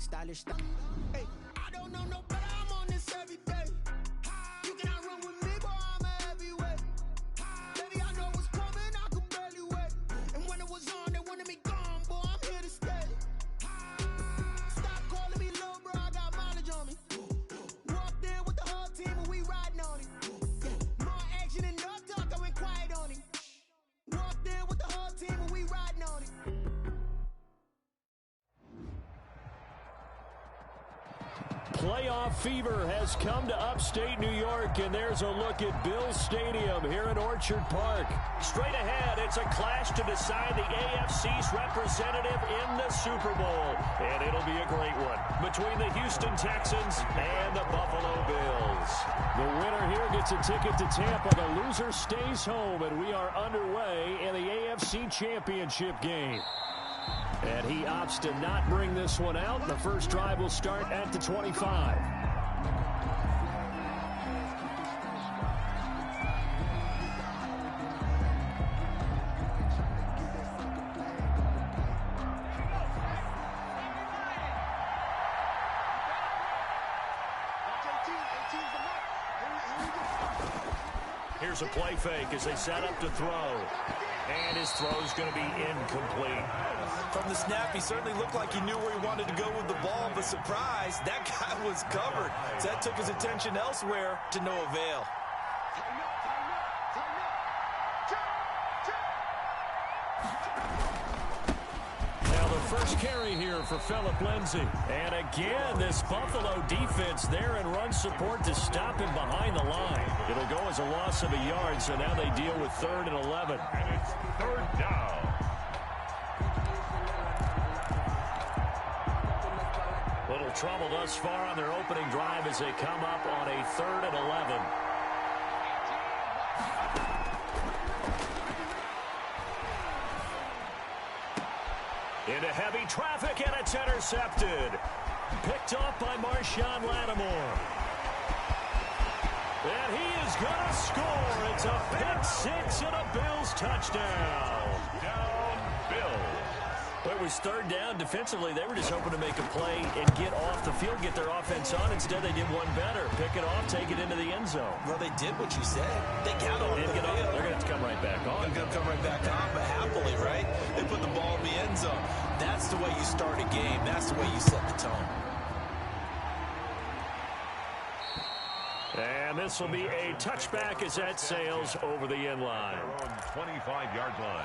Stylish. Hey, I don't know no better. I'm on this every day. You cannot run with me, boy. I'm a heavyweight. Baby, I know what's coming. I could barely wait. And when it was on, they wanted me gone, boy. I'm here to stay. Stop calling me little bro. I got mileage on me. Walked in with the whole team and we riding on it. Yeah, more action and no talk. I went quiet on it. Walked in with the whole team and we riding on it. Playoff fever has come to upstate New York, and there's a look at Bills Stadium here in Orchard Park. Straight ahead, it's a clash to decide the AFC's representative in the Super Bowl, and it'll be a great one between the Houston Texans and the Buffalo Bills. The winner here gets a ticket to Tampa. The loser stays home, and we are underway in the AFC Championship game. And he opts to not bring this one out. The first drive will start at the 25. Here's a play fake as they set up to throw. And his throw is going to be incomplete. From the snap, he certainly looked like he knew where he wanted to go with the ball, but surprise, that guy was covered. So that took his attention elsewhere to no avail. Now the first carry here for Phillip Lindsay. And again, this Buffalo defense there in run support to stop him behind the line. It'll go as a loss of a yard, so now they deal with 3rd and 11. And it's 3rd down. Little trouble thus far on their opening drive as they come up on a 3rd and 11. Into heavy traffic, and it's intercepted. Picked off by Marshawn Lattimore. And he is going to score. It's a pick six and a Bills touchdown. Down, Bills. It was 3rd down. Defensively, they were just hoping to make a play and get off the field, get their offense on. Instead, they did one better. Pick it off, take it into the end zone. Well, they did what you said. They got on the field. They're going to come right back on. They're going to come right back on, but happily, right? They put the ball in the end zone. That's the way you start a game. That's the way you set the tone. And this will be a touchback as that sails over the end line. They're on 25-yard line.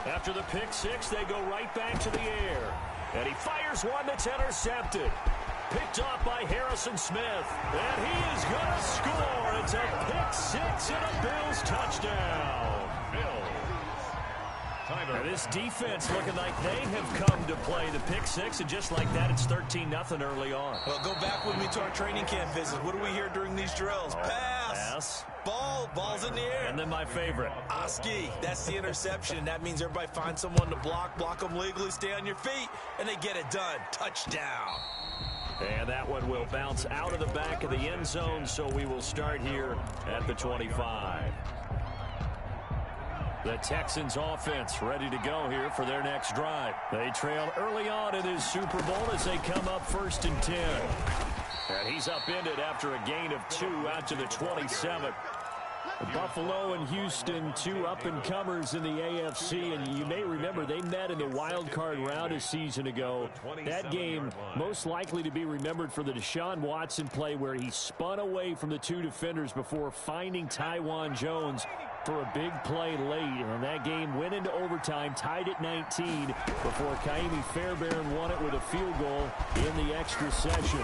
After the pick six, they go right back to the air. And he fires one that's intercepted. Picked off by Harrison Smith. And he is going to score. It's a pick six and a Bills touchdown. Bills. And this defense looking like they have come to play the pick six. And just like that, it's 13-0 early on. Well, go back with me to our training camp visit. What do we hear during these drills? Pass. Ball's in the air. And then my favorite. Oski, that's the interception. That means everybody finds someone to block them legally, stay on your feet, and they get it done. Touchdown. And that one will bounce out of the back of the end zone, so we will start here at the 25. The Texans offense ready to go here for their next drive. They trail early on in this Super Bowl as they come up 1st and 10. And he's upended after a gain of 2 out to the 27. Buffalo and Houston, 2 up-and-comers in the AFC, and you may remember they met in the wild card round a season ago. That game most likely to be remembered for the Deshaun Watson play where he spun away from the 2 defenders before finding Tywan Jones for a big play late, and that game went into overtime, tied at 19, before Kaimi Fairbairn won it with a field goal in the extra session.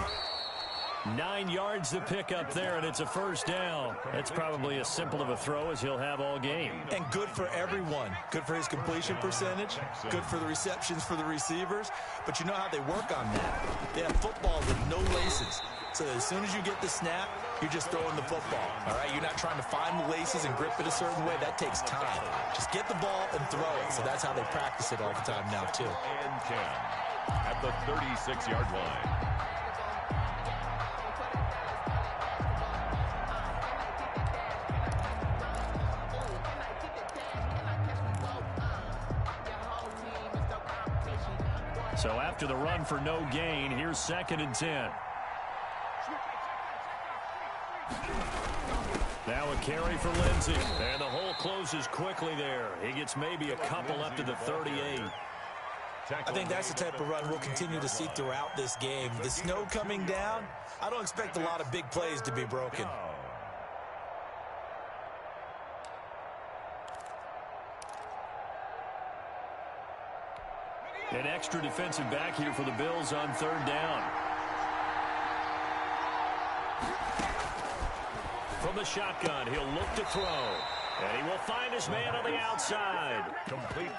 9 yards to pick up there, and it's a 1st down. That's probably as simple of a throw as he'll have all game. And good for everyone. Good for his completion percentage. Good for the receptions for the receivers. But you know how they work on that. They have football with no laces. So as soon as you get the snap, you're just throwing the football. All right, you're not trying to find the laces and grip it a certain way. That takes time. Just get the ball and throw it. So that's how they practice it all the time now, too. And 10. at the 36-yard line. So after the run for no gain, here's 2nd and 10. Now a carry for Lindsey. And the hole closes quickly there. He gets maybe a couple up to the 38. I think that's the type of run we'll continue to see throughout this game. The snow coming down, I don't expect a lot of big plays to be broken. An extra defensive back here for the Bills on 3rd down. From the shotgun, he'll look to throw. And he will find his man on the outside.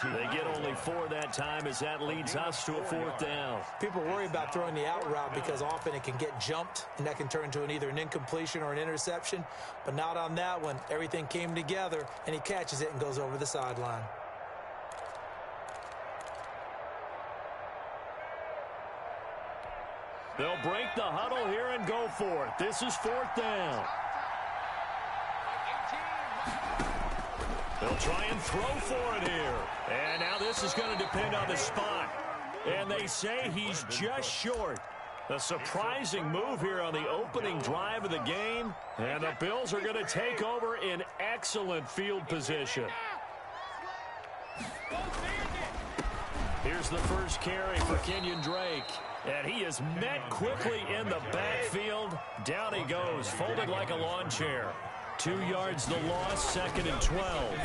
They get only 4 that time as that leads us to a 4th down. People worry about throwing the out route because often it can get jumped, and that can turn into either an incompletion or an interception. But not on that one. Everything came together, and he catches it and goes over the sideline. They'll break the huddle here and go for it. This is 4th down. They'll try and throw for it here. And now this is going to depend on the spot. And they say he's just short. A surprising move here on the opening drive of the game. And the Bills are going to take over in excellent field position. Here's the first carry for Kenyon Drake. And he is met quickly in the backfield. Down he goes, folded like a lawn chair. 2 yards the loss, 2nd and 12.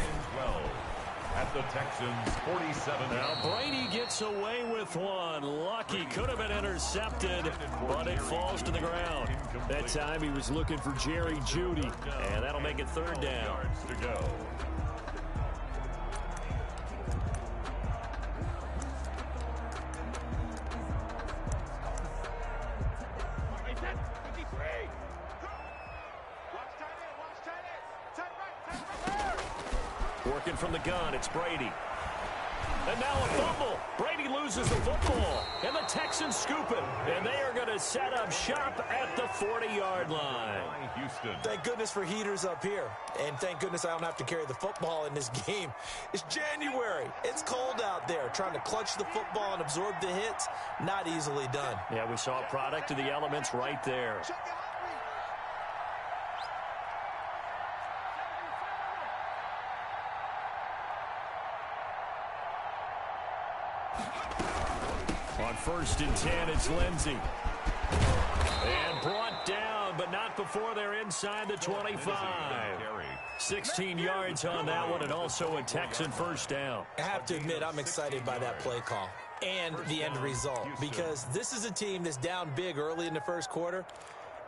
At the Texans' 47. Now Brady gets away with one. Lucky, could have been intercepted, but it falls to the ground. That time he was looking for Jerry Jeudy, and that'll make it 3rd down. To go. Working from the gun, it's Brady. And now a fumble. Brady loses the football, and the Texans scoop it. And they are going to set up shop at the 40-yard line. Houston. Thank goodness for heaters up here. And thank goodness I don't have to carry the football in this game. It's January. It's cold out there. Trying to clutch the football and absorb the hits, not easily done. Yeah, we saw a product of the elements right there. On 1st and 10, it's Lindsey. And brought down, but not before they're inside the 25. 16 yards on that one, and also a Texan 1st down. I have to admit, I'm excited by that play call and the end result, because this is a team that's down big early in the 1st quarter,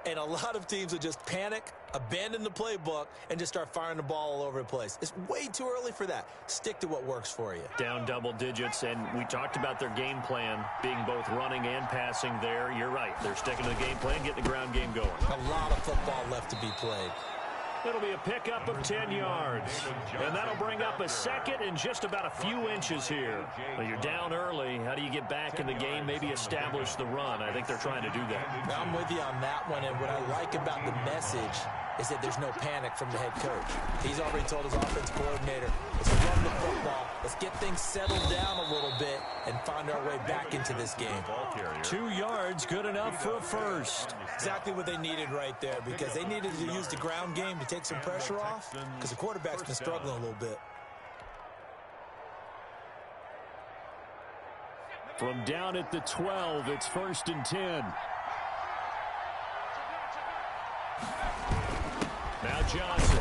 and a lot of teams will just panic, abandon the playbook, and just start firing the ball all over the place. It's way too early for that. Stick to what works for you. Down double digits, and we talked about their game plan being both running and passing there. You're right. They're sticking to the game plan, getting the ground game going. A lot of football left to be played. It'll be a pickup of 10 yards. And that'll bring up a 2nd and just about a few inches here. Well, you're down early. How do you get back in the game? Maybe establish the run. I think they're trying to do that. I'm with you on that one. And what I like about the message is that there's no panic from the head coach. He's already told his offense coordinator, let's run the football. Let's get things settled down a little bit and find our way back into this game. 2 yards, good enough for a 1st. Exactly what they needed right there, because they needed to use the ground game to take some pressure off, because the quarterback's been struggling a little bit. From down at the 12, it's 1st and 10. Now Johnson.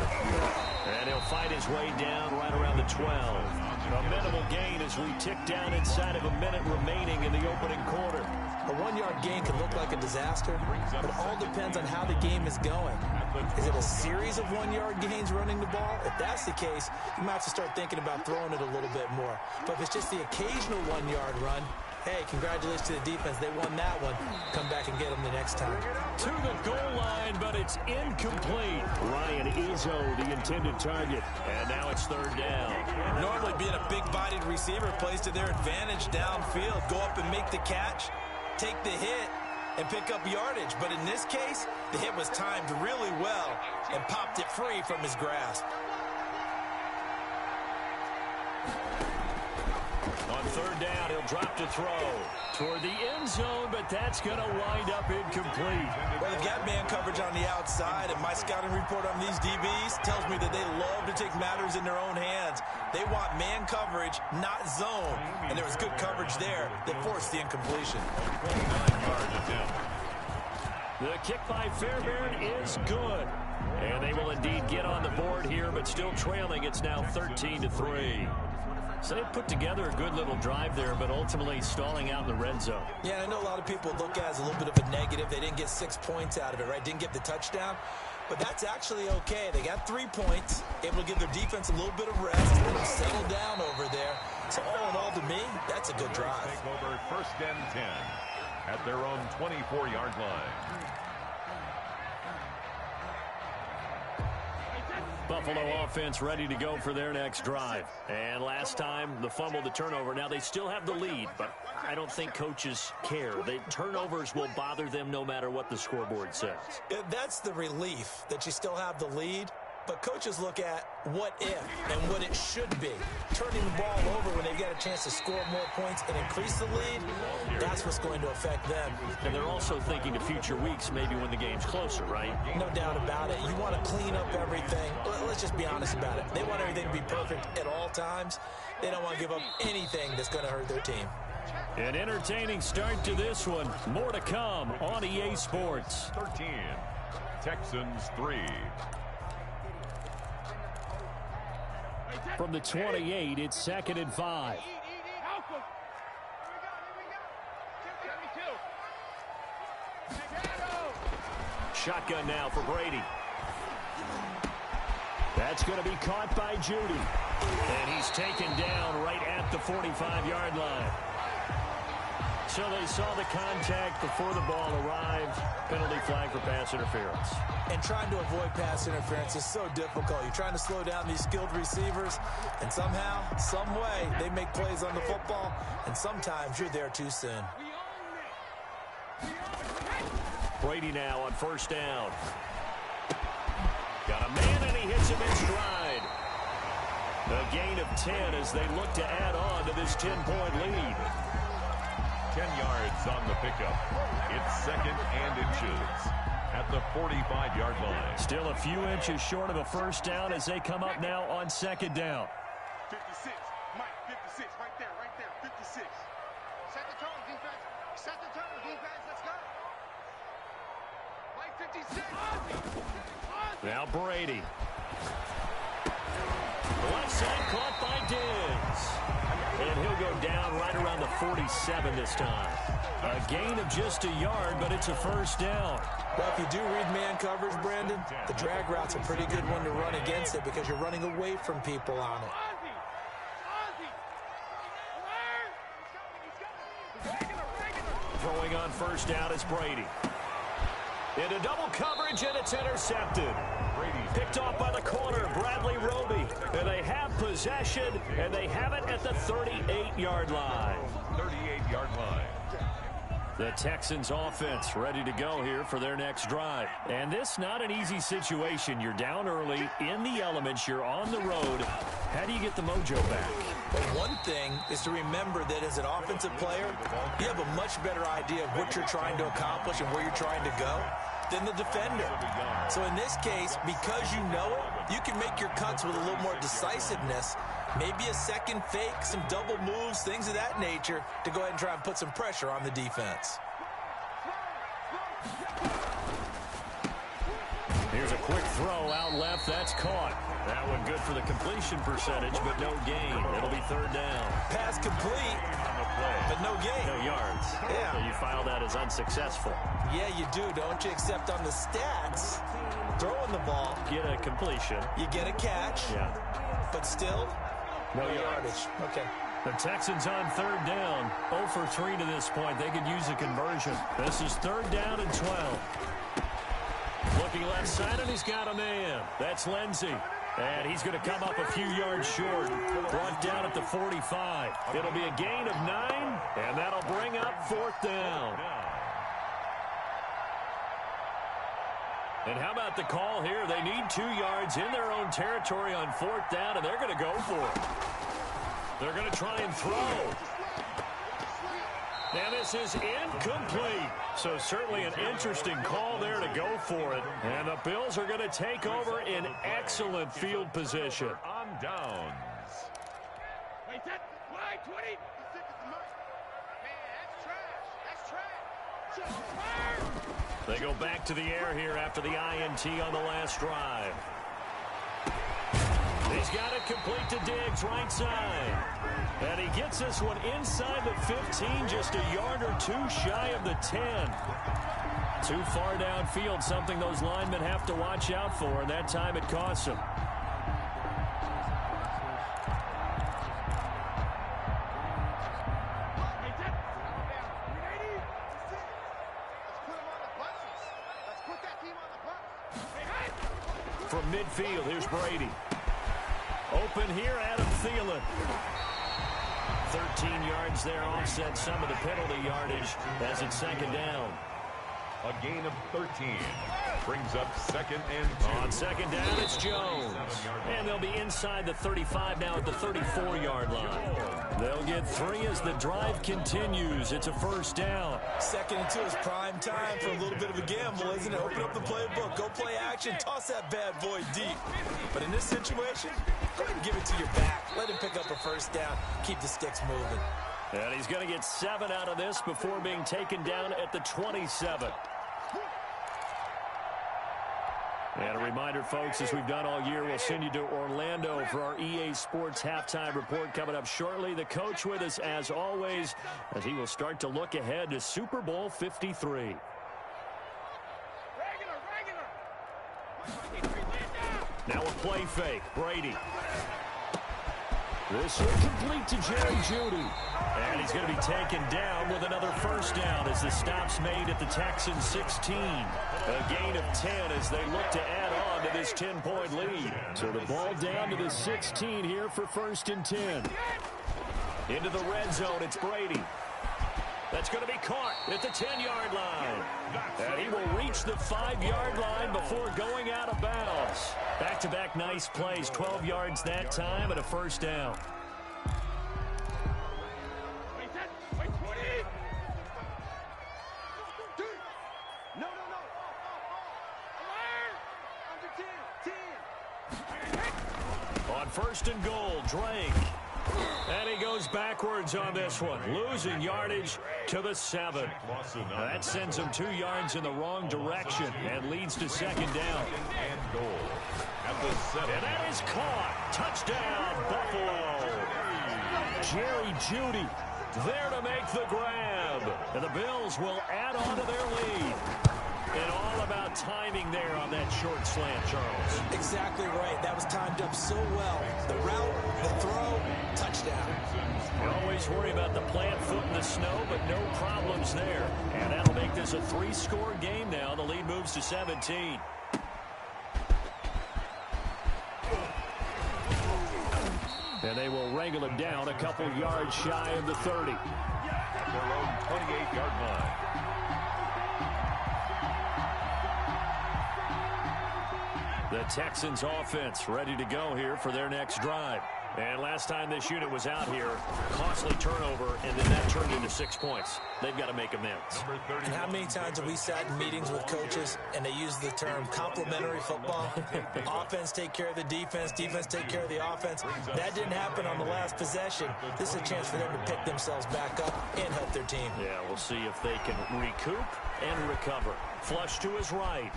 And he'll fight his way down right around the 12. A minimal gain as we tick down inside of a minute remaining in the opening quarter. A 1-yard gain can look like a disaster, but it all depends on how the game is going. Is it a series of 1-yard gains running the ball? If that's the case, you might have to start thinking about throwing it a little bit more. But if it's just the occasional 1-yard run, hey, congratulations to the defense. They won that one. Come back and get them the next time. To the goal line, but it's incomplete. Ryan Izzo, the intended target. And now it's third down. Normally being a big-bodied receiver plays to their advantage downfield. Go up and make the catch, take the hit, and pick up yardage. But in this case, the hit was timed really well and popped it free from his grasp. On third down, he'll drop to throw toward the end zone, but that's going to wind up incomplete. Well, they've got man coverage on the outside, and my scouting report on these DBs tells me that they love to take matters in their own hands. They want man coverage, not zone, and there was good coverage there that forced the incompletion. 29-yard attempt. The kick by Fairbairn is good. And they will indeed get on the board here, but still trailing. It's now 13-3. So they put together a good little drive there, but ultimately stalling out in the red zone. Yeah, I know a lot of people look at it as a little bit of a negative. They didn't get 6 points out of it, right? Didn't get the touchdown. But that's actually okay. They got 3 points, able to give their defense a little bit of rest, let them settle down over there. So all in all, to me, that's a good drive. Take over first and 10 at their own 24-yard line. Buffalo offense ready to go for their next drive. And last time, the fumble, the turnover. Now, they still have the lead, but I don't think coaches care. The turnovers will bother them no matter what the scoreboard says. That's the relief, that you still have the lead. But coaches look at what if and what it should be. Turning the ball over when they've got a chance to score more points and increase the lead, that's what's going to affect them. And they're also thinking to future weeks, maybe when the game's closer, right? No doubt about it. You want to clean up everything. Let's just be honest about it. They want everything to be perfect at all times. They don't want to give up anything that's going to hurt their team. An entertaining start to this one. More to come on EA Sports. 13, Texans 3. From the 28, it's 2nd and 5. Shotgun now for Brady. That's going to be caught by Judy. And he's taken down right at the 45-yard line. So they saw the contact before the ball arrived. Penalty flag for pass interference. And trying to avoid pass interference is so difficult. You're trying to slow down these skilled receivers, and somehow, some way, they make plays on the football, and sometimes you're there too soon. Brady now on first down. Got a man, and he hits him in stride. A gain of 10 as they look to add on to this 10-point lead. 10 yards on the pickup. It's 2nd and inches at the 45-yard line. Still a few inches short of a first down as they come up now on 2nd down. 56, Mike, 56, right there, 56. Set the tone, defense. Set the tone, defense. Let's go. Mike, 56. Now Brady. Left side caught by Diggs. And he'll go down right around the 47 this time. A gain of just a yard, but it's a first down. Well, if you do read man coverage, Brandon, the drag route's a pretty good one to run against it because you're running away from people on it. Throwing on first down is Brady. Into double coverage, and it's intercepted. Picked off by the corner, Bradley Roby. And they have possession, and they have it at the 38-yard line. 38-yard line. The Texans offense ready to go here for their next drive. And this not an easy situation. You're down early, in the elements, you're on the road. How do you get the mojo back? Well, one thing is to remember that as an offensive player, you have a much better idea of what you're trying to accomplish and where you're trying to go than the defender. So in this case, because you know it, you can make your cuts with a little more decisiveness, maybe a second fake, some double moves, things of that nature, to go ahead and try and put some pressure on the defense. Here's a quick throw out left. That's caught. That one good for the completion percentage, but no gain. It'll be third down. Pass complete, but no gain. No yards. Yeah. So you file that as unsuccessful. Yeah, you do, don't you? Except on the stats, throwing the ball, Get a completion. you get a catch, Yeah. but still, No no yards. yardage. Okay. The Texans on third down. 0 for 3 to this point. They could use a conversion. This is third down and 12. Looking left side, and he's got a man. That's Lindsey. And he's going to come up a few yards short. Brought down at the 45. It'll be a gain of 9, and that'll bring up fourth down. And how about the call here? They need 2 yards in their own territory on fourth down, and they're going to go for it. They're going to try and throw. And this is incomplete. So certainly an interesting call there to go for it. And the Bills are going to take over in excellent field position. On downs. Wait, that wide 20. That's trash. They go back to the air here after the INT on the last drive. He's got it complete to Diggs, right side. And he gets this one inside the 15, just a yard or 2 shy of the 10. Too far downfield, something those linemen have to watch out for, and that time it costs them. From midfield, here's Brady. Open here, Adam Thielen. 13 yards there, offset some of the penalty yardage as it's second down. A gain of 13 brings up second and 2. On second down, it's Jones. And they'll be inside the 35 now at the 34-yard line. They'll get 3 as the drive continues. It's a first down. Second and 2 is prime time for a little bit of a gamble, isn't it? Open up the playbook, go play action, toss that bad boy deep. But in this situation, go ahead and give it to your back. Let him pick up a first down. Keep the sticks moving. And he's going to get 7 out of this before being taken down at the 27. And a reminder, folks, as we've done all year, we'll send you to Orlando for our EA Sports Halftime Report coming up shortly. The coach with us, as always, as he will start to look ahead to Super Bowl 53. Now a play fake. Brady. This will complete to Jerry Jeudy. And he's going to be taken down with another first down as the stop's made at the Texans 16. A gain of 10 as they look to add on to this 10-point lead. So the ball down to the 16 here for first and 10. Into the red zone, it's Brady. That's going to be caught at the 10-yard line. And he will reach the 5-yard line before going out of bounds. Back-to-back nice plays, 12 yards that time and a first down. On first and goal, Drake. And he goes backwards on this one, losing yardage to the 7. Now that sends him 2 yards in the wrong direction and leads to second down. And goal at the 7. And that is caught. Touchdown, Buffalo. Jerry Jeudy there to make the grab. And the Bills will add on to their lead. And all about timing there on that short slant, Charles. Exactly right. That was timed up so well. The route, the throw, touchdown. You always worry about the plant foot in the snow, but no problems there. And that'll make this a 3-score game now. The lead moves to 17. And they will wrangle him down a couple yards shy of the 30. At their own 28-yard line. The Texans offense ready to go here for their next drive. And last time this unit was out here, costly turnover, and then that turned into 6 points. They've got to make amends. And how many times have we sat in meetings with coaches and they use the term complementary football? Offense take care of the defense, defense take care of the offense. That didn't happen on the last possession. This is a chance for them to pick themselves back up and help their team. Yeah, we'll see if they can recoup and recover. Flush to his right.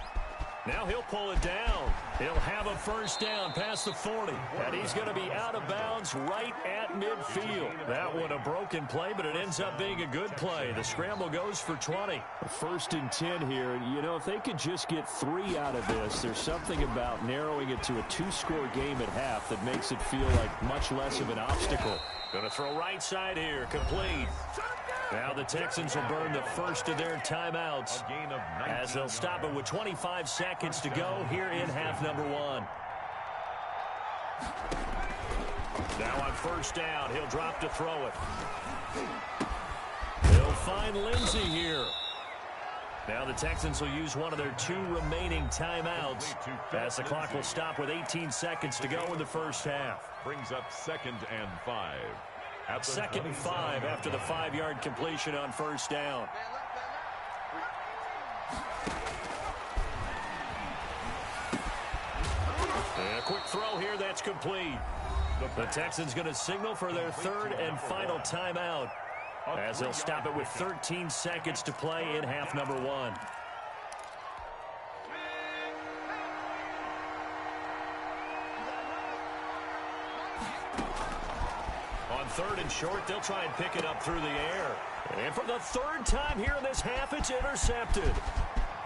Now he'll pull it down. He'll have a first down past the 40. And he's going to be out of bounds right at midfield. That one a broken play, but it ends up being a good play. The scramble goes for 20. First and 10 here. You know, if they could just get 3 out of this, there's something about narrowing it to a 2-score game at half that makes it feel like much less of an obstacle. Going to throw right side here, complete. Now the Texans will burn the first of their timeouts as they'll stop it with 25 seconds to go here in half number 1. Now on first down, he'll drop to throw it. They'll find Lindsey here. Now the Texans will use one of their 2 remaining timeouts as the clock will stop with 18 seconds to go in the first half. Brings up 2nd and 5. 2nd and 5 after the 5-yard completion on first down. And a quick throw here, that's complete. The Texans going to signal for their 3rd and final timeout as they'll stop it with 13 seconds to play in half number 1. On 3rd and short, they'll try and pick it up through the air. And for the 3rd time here in this half, it's intercepted.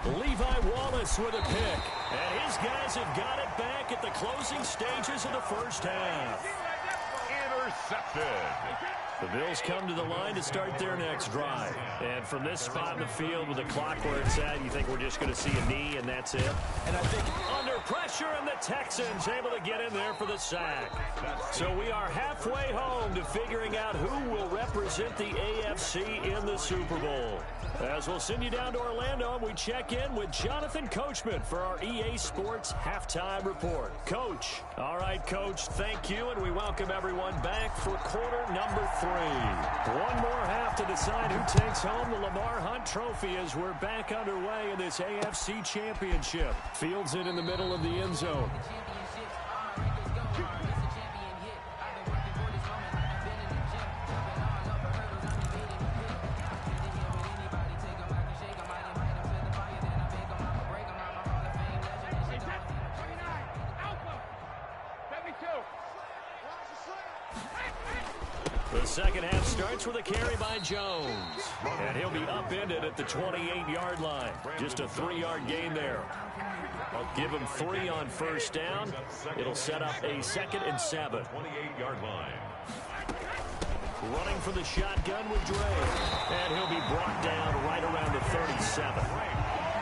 Levi Wallace with a pick. And his guys have got it back at the closing stages of the first half. Intercepted. The Bills come to the line to start their next drive. And from this spot in the field with the clock where it's at, you think we're just going to see a knee and that's it? And I think under pressure, and the Texans able to get in there for the sack. So we are halfway home to figuring out who will represent the AFC in the Super Bowl. As we'll send you down to Orlando, and we check in with Jonathan Coachman for our EA Sports Halftime Report. Coach. All right, Coach, thank you, and we welcome everyone back for quarter number 3. One more half to decide who takes home the Lamar Hunt Trophy as we're back underway in this AFC Championship. Fields it in the middle of the end zone. The second half starts with a carry by Jones. And he'll be upended at the 28-yard line. Just a 3-yard gain there. I'll give him 3 on first down. It'll set up a 2nd and 7. 28-yard line. Running for the shotgun with Dre. And he'll be brought down right around the 37.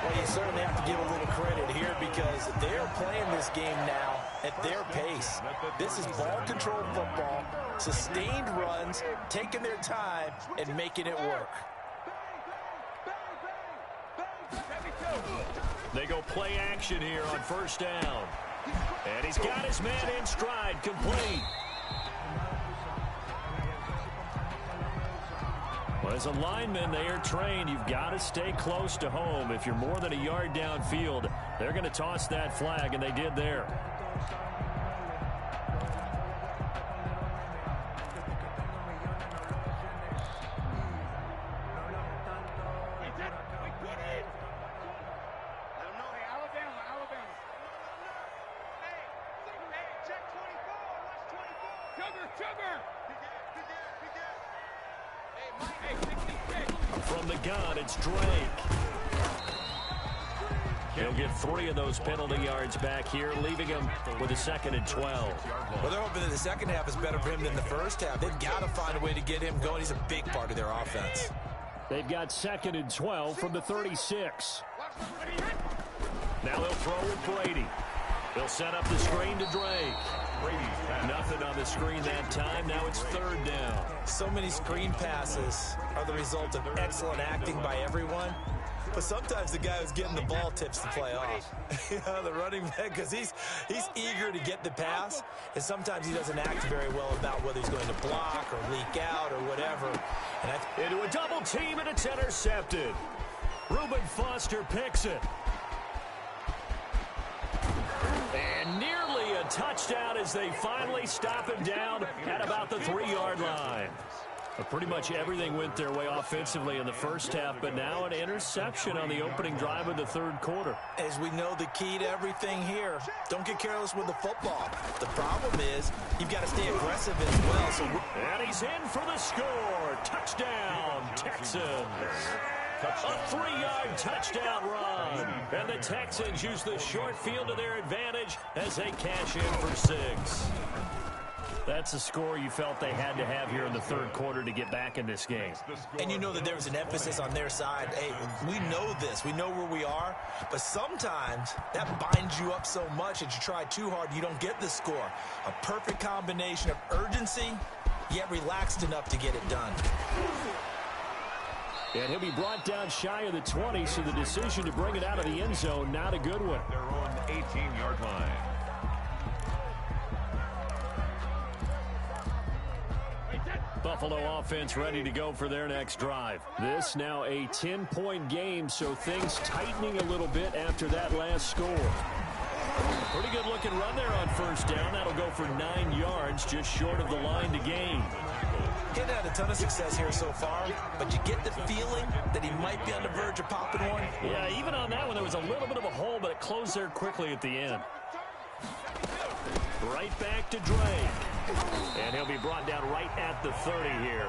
Well, you certainly have to give a little credit here because they're playing this game now at their pace. This is ball control football, sustained runs, taking their time, and making it work. They go play action here on first down. And he's got his man in stride, complete. Well, as a lineman, they are trained. You've got to stay close to home. If you're more than a yard downfield, they're going to toss that flag, and they did there. From the gun, it's Drake. He'll get 3 of those penalty yards back here, leaving him with a 2nd and 12. Well, they're hoping that the second half is better for him than the first half. They've got to find a way to get him going. He's a big part of their offense. They've got 2nd and 12 from the 36. Now they'll throw with Brady. He'll set up the screen to Drake. Nothing on the screen that time. Now it's 3rd down. So many screen passes are the result of excellent acting by everyone. But sometimes the guy who's getting the ball tips the play off. The running back, because he's eager to get the pass, and sometimes he doesn't act very well about whether he's going to block or leak out or whatever. And into a double team, and it's intercepted. Reuben Foster picks it. And nearly a touchdown as they finally stop him down at about the 3-yard line. But pretty much everything went their way offensively in the first half, but now an interception on the opening drive of the 3rd quarter. As we know, the key to everything here, don't get careless with the football. The problem is you've got to stay aggressive as well. And he's in for the score. Touchdown, Texans. A 3-yard touchdown run. And the Texans use the short field to their advantage as they cash in for 6. That's a score you felt they had to have here in the third quarter to get back in this game. And you know that there's an emphasis on their side. Hey, we know this. We know where we are. But sometimes that binds you up so much that you try too hard, you don't get the score. A perfect combination of urgency, yet relaxed enough to get it done. And he'll be brought down shy of the 20, so the decision to bring it out of the end zone, not a good one. They're on the 18-yard line. Buffalo offense ready to go for their next drive. This now a 10-point game, so things tightening a little bit after that last score. Pretty good looking run there on first down. That'll go for 9 yards, just short of the line to gain. He hadn't had a ton of success here so far, but you get the feeling that he might be on the verge of popping one. Yeah, even on that one, there was a little bit of a hole, but it closed there quickly at the end. Right back to Drake. And he'll be brought down right at the 30 here.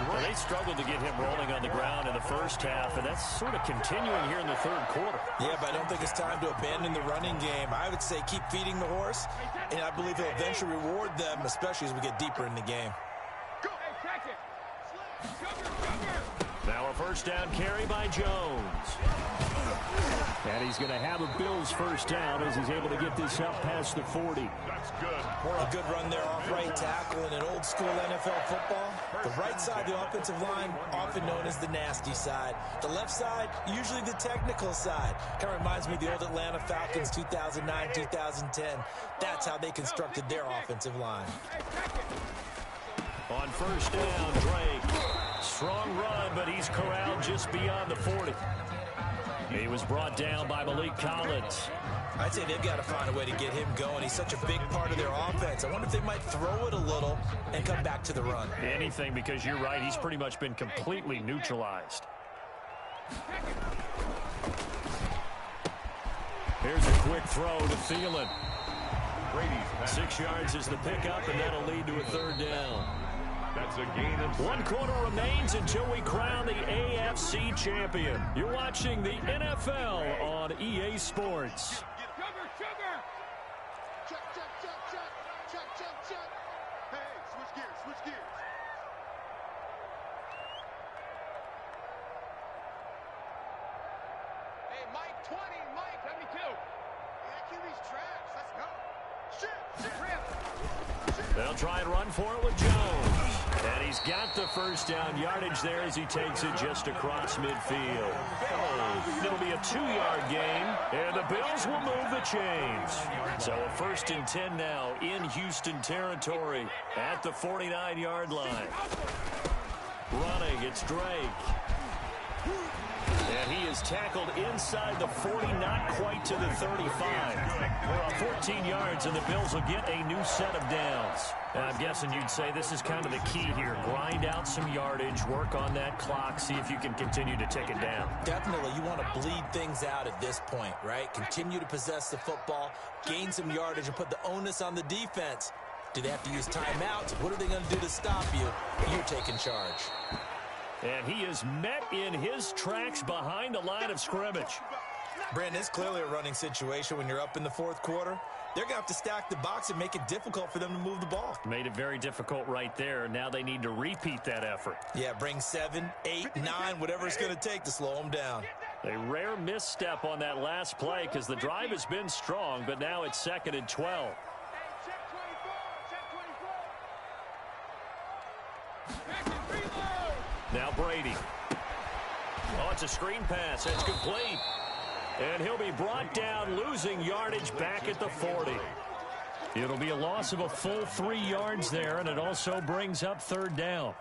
Well, they struggled to get him rolling on the ground in the first half, and that's sort of continuing here in the third quarter. Yeah, but I don't think it's time to abandon the running game. I would say keep feeding the horse, and I believe he'll eventually reward them, especially as we get deeper in the game. Now a first down carry by Jones. And he's going to have a Bills first down as he's able to get this up past the 40. That's good. A good run there off right tackle in an old school NFL football. The right side, the offensive line, often known as the nasty side. The left side, usually the technical side. Kind of reminds me of the old Atlanta Falcons 2009, 2010. That's how they constructed their offensive line. On first down, Drake. Strong run, but he's corralled just beyond the 40. He was brought down by Malik Collins. I'd say they've got to find a way to get him going. He's such a big part of their offense. I wonder if they might throw it a little and come back to the run. Anything, because you're right. He's pretty much been completely neutralized. Here's a quick throw to Thielen. 6 yards is the pickup, and that'll lead to a third down. That's a gain of 1 quarter remains until we crown the AFC champion. You're watching the NFL on EA Sports. Check. Hey, switch gears. Hey, Mike 20, Mike 72. Yeah, QB's trash. Let's go. Shit. They'll try and run for it with Jones. And he's got the first down yardage there as he takes it just across midfield. It'll be a 2-yard gain, and the Bills will move the chains. So a 1st and 10 now in Houston territory at the 49-yard line. Running, it's Drake. And he is tackled inside the 40, not quite to the 35. We're on 14 yards, and the Bills will get a new set of downs. And I'm guessing you'd say this is kind of the key here. Grind out some yardage, work on that clock, see if you can continue to tick it down. Definitely. You want to bleed things out at this point, right? Continue to possess the football, gain some yardage, and put the onus on the defense. Do they have to use timeouts? What are they going to do to stop you? You're taking charge. And he is met in his tracks behind the line of scrimmage. Brandon, it's clearly a running situation when you're up in the fourth quarter. They're going to have to stack the box and make it difficult for them to move the ball. Made it very difficult right there. Now they need to repeat that effort. Yeah, bring 7, 8, 9, whatever it's going to take to slow them down. A rare misstep on that last play because the drive has been strong, but now it's 2nd and 12. Now Brady. Oh, it's a screen pass. It's complete. And he'll be brought down, losing yardage back at the 40. It'll be a loss of a full 3 yards there, and it also brings up 3rd down.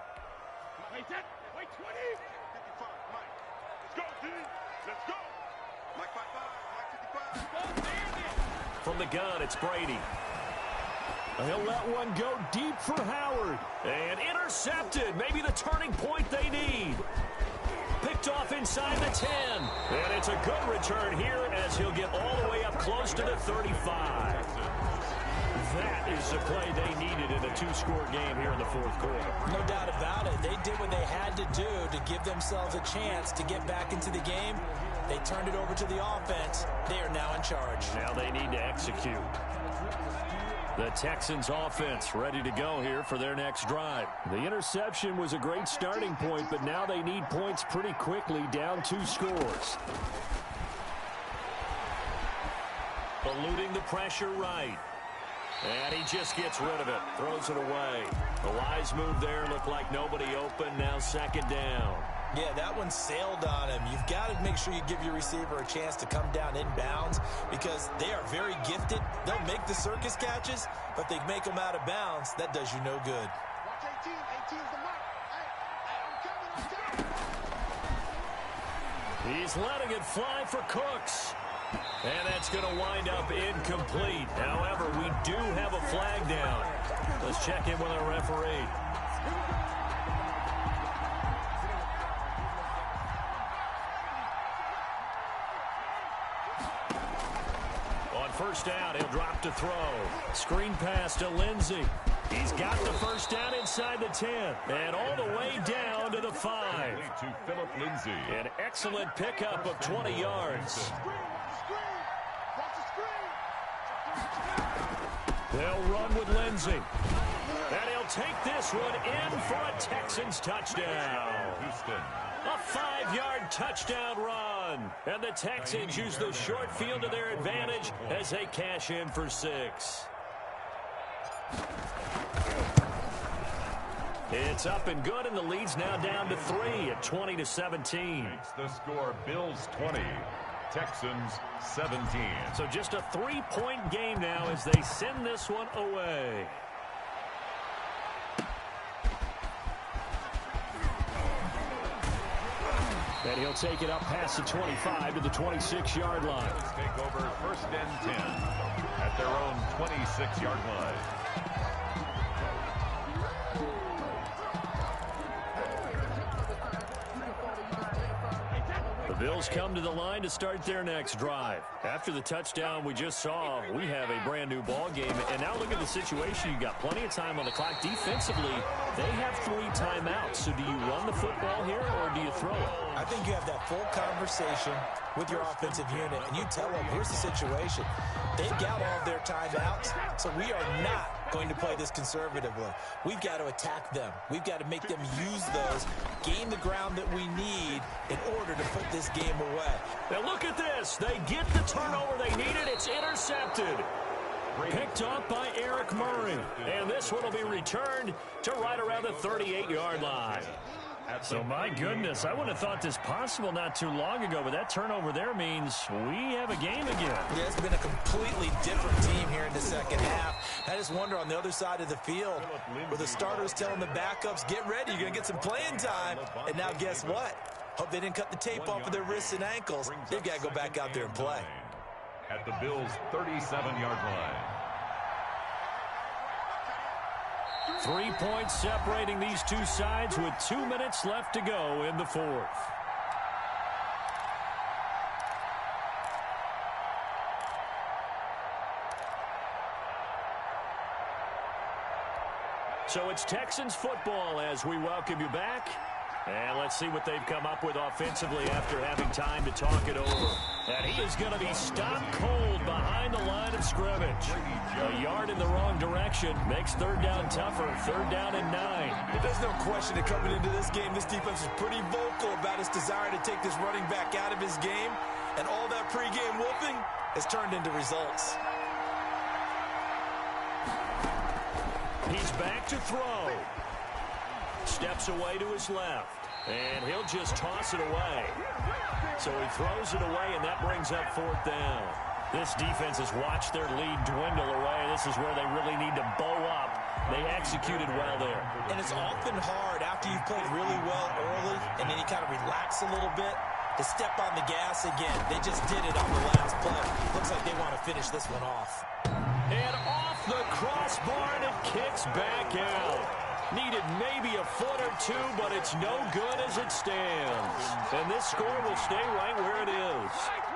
Wait 20. 55, Mike. Let's go, D. Let's go. Mike 55, Mike 55. From the gun, it's Brady. He'll let one go deep for Howard. And intercepted. Maybe the turning point they need. Picked off inside the 10. And it's a good return here as he'll get all the way up close to the 35. That is the play they needed in a 2-score game here in the fourth quarter. No doubt about it. They did what they had to do to give themselves a chance to get back into the game. They turned it over to the offense. They are now in charge. Now they need to execute. The Texans offense ready to go here for their next drive. The interception was a great starting point, but now they need points pretty quickly, down 2 scores. Eluding the pressure right. And he just gets rid of it, throws it away. The wise move there, looked like nobody open, now second down. Yeah, that one sailed on him. You've got to make sure you give your receiver a chance to come down inbounds because they are very gifted. They'll make the circus catches, but they make them out of bounds. That does you no good. Watch 18. 18's the mark. Hey, I'm coming. He's letting it fly for Cooks. And that's going to wind up incomplete. However, we do have a flag down. Let's check in with our referee. On first down, he'll drop to throw. Screen pass to Lindsey. He's got the first down inside the 10. And all the way down to the 5. To Philip Lindsay. An excellent pickup of 20 yards. They'll run with Lindsey. And he'll take this one in for a Texans touchdown. Houston. A 5-yard touchdown run. And the Texans use the short field to their advantage as they cash in for 6. It's up and good, and the lead's now down to 3 at 20-17. Makes the score Bills 20. Texans 17. So just a 3-point game now as they send this one away. And he'll take it up past the 25 to the 26-yard line. Take over first and 10 at their own 26-yard line. The Bills come to the line to start their next drive. After the touchdown we just saw, we have a brand new ball game. And now look at the situation. You've got plenty of time on the clock. Defensively, they have 3 timeouts. So do you run the football here or do you throw it? I think you have that full conversation with your offensive unit, and you tell them, here's the situation. They've got all of their timeouts, so we are not going to play this conservatively. We've got to attack them. We've got to make them use those, gain the ground that we need in order to put this game away. Now look at this. They get the turnover they needed. It's intercepted. Picked off by Eric Murray. And this one will be returned to right around the 38-yard line. So, my goodness, I wouldn't have thought this possible not too long ago, but that turnover there means we have a game again. Yeah, it's been a completely different team here in the second half. I just wonder on the other side of the field, where the starters telling the backups, get ready, you're going to get some playing time. And now guess what? Hope they didn't cut the tape off of their wrists and ankles. They've got to go back out there and play. At the Bills' 37-yard line. 3 points separating these two sides with 2 minutes left to go in the 4th. So it's Texans football as we welcome you back. And let's see what they've come up with offensively after having time to talk it over. And he is going to be stopped cold behind the line of scrimmage. A yard in the wrong direction makes third down tougher. Third down and 9. There's no question that coming into this game, this defense was pretty vocal about its desire to take this running back out of his game. And all that pregame whooping has turned into results. He's back to throw. Steps away to his left. And he'll just toss it away. So he throws it away, and that brings up fourth down. This defense has watched their lead dwindle away. This is where they really need to bow up. They executed well there. And it's often hard after you've played really well early, and then you kind of relax a little bit, to step on the gas again. They just did it on the last play. Looks like they want to finish this one off. And off the crossbar, and it kicks back out. Needed maybe a foot or two, but it's no good as it stands. And this score will stay right where it is.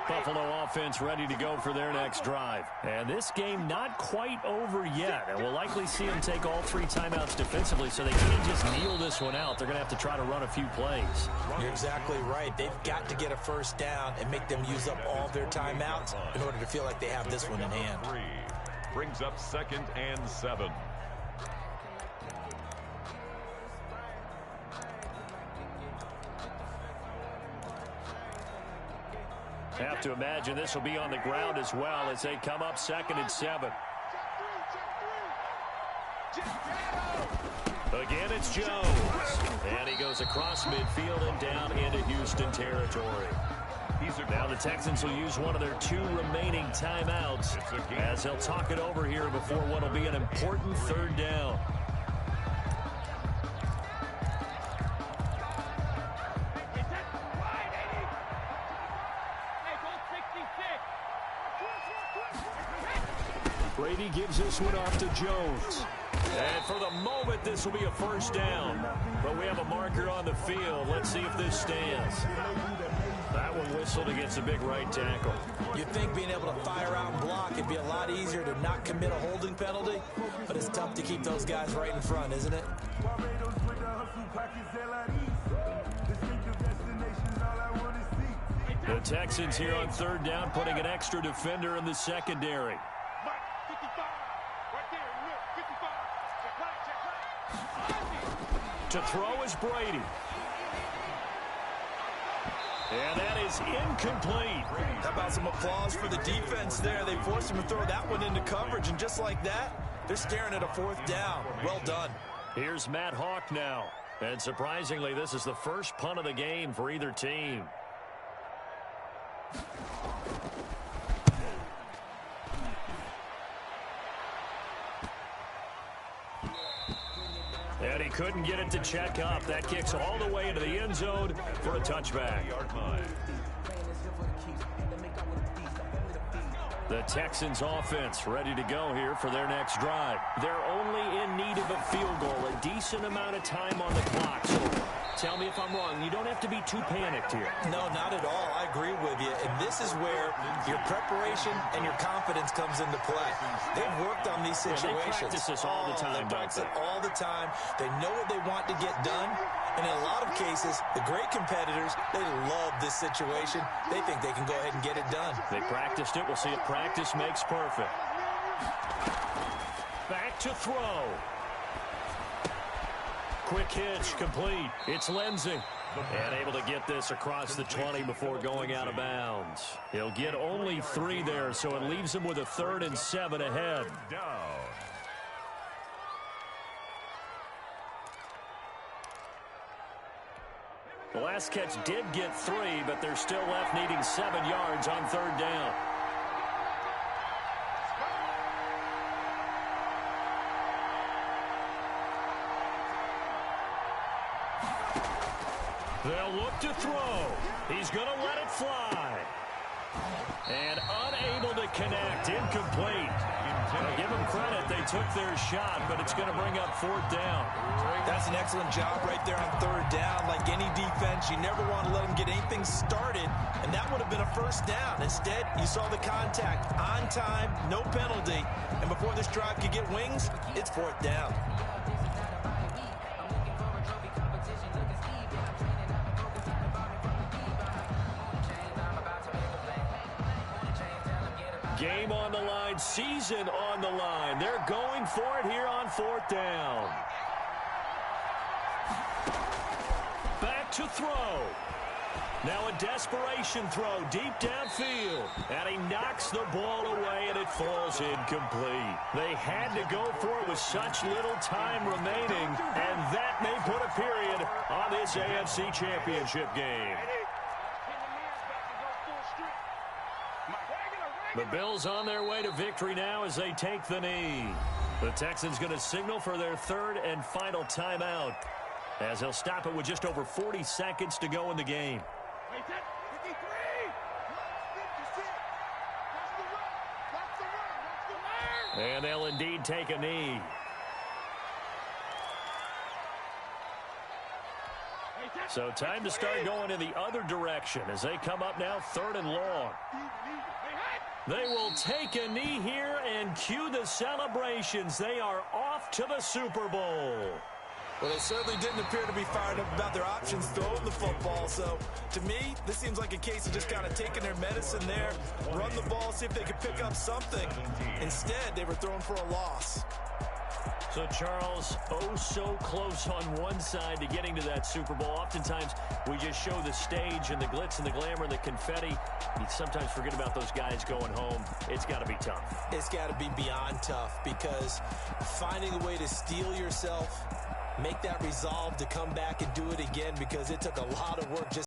Buffalo offense ready to go for their next drive. And this game not quite over yet. And we'll likely see them take all 3 timeouts defensively, so they can't just kneel this one out. They're going to have to try to run a few plays. You're exactly right. They've got to get a first down and make them use up all their timeouts in order to feel like they have this one in hand. Brings up 2nd and 7. Have to imagine this will be on the ground as well as they come up 2nd and 7. Again, it's Jones. And he goes across midfield and down into Houston territory. Now the Texans will use one of their 2 remaining timeouts as they'll talk it over here before what will be an important 3rd down. Brady gives this one off to Jones. And for the moment, this will be a first down. But we have a marker on the field. Let's see if this stands. That one whistled against a big right tackle. You'd think being able to fire out and block, it'd be a lot easier to not commit a holding penalty. But it's tough to keep those guys right in front, isn't it? The Texans here on 3rd down, putting an extra defender in the secondary. To throw is Brady. And that is incomplete. How about some applause for the defense there? They forced him to throw that one into coverage, and just like that, they're staring at a 4th down. Well done. Here's Matt Hawk now. And surprisingly, this is the first punt of the game for either team. And he couldn't get it to check up. That kicks all the way into the end zone for a touchback. The Texans offense ready to go here for their next drive. They're only in need of a field goal, a decent amount of time on the clock. So tell me if I'm wrong. You don't have to be too panicked here. No, not at all. I agree with you. And this is where your preparation and your confidence comes into play. They've worked on these situations. They practice this all the time. They practice it all the time. They know what they want to get done. And in a lot of cases, the great competitors, they love this situation. They think they can go ahead and get it done. They practiced it. We'll see if practice makes perfect. Back to throw. Quick hitch, complete. It's Lindsey. And able to get this across the 20 before going out of bounds. He'll get only 3 there, so it leaves him with a 3rd and 7 ahead. The last catch did get 3, but they're still left needing 7 yards on 3rd down. They'll look to throw. He's going to let it fly. And unable to connect. Incomplete. Now give them credit. They took their shot, but it's going to bring up 4th down. That's an excellent job right there on 3rd down. Like any defense, you never want to let them get anything started, and that would have been a first down. Instead, you saw the contact on time, no penalty, and before this drive could get wings, it's 4th down. Game on the line, season on the line. They're going for it here on 4th down. Back to throw. Now a desperation throw deep downfield. And he knocks the ball away, and it falls incomplete. They had to go for it with such little time remaining, and that may put a period on this AFC Championship game. The Bills on their way to victory now as they take the knee. The Texans going to signal for their 3rd and final timeout as they'll stop it with just over 40 seconds to go in the game. And they'll indeed take a knee. So time to start going in the other direction as they come up now 3rd and long. They will take a knee here and cue the celebrations. They are off to the Super Bowl. Well, they certainly didn't appear to be fired up about their options throwing the football. So, to me, this seems like a case of just kind of taking their medicine there, run the ball, see if they could pick up something. Instead, they were throwing for a loss. So, Charles, oh so close on one side to getting to that Super Bowl. Oftentimes, we just show the stage and the glitz and the glamour and the confetti. You sometimes forget about those guys going home. It's got to be tough. It's got to be beyond tough because finding a way to steel yourself, make that resolve to come back and do it again because it took a lot of work just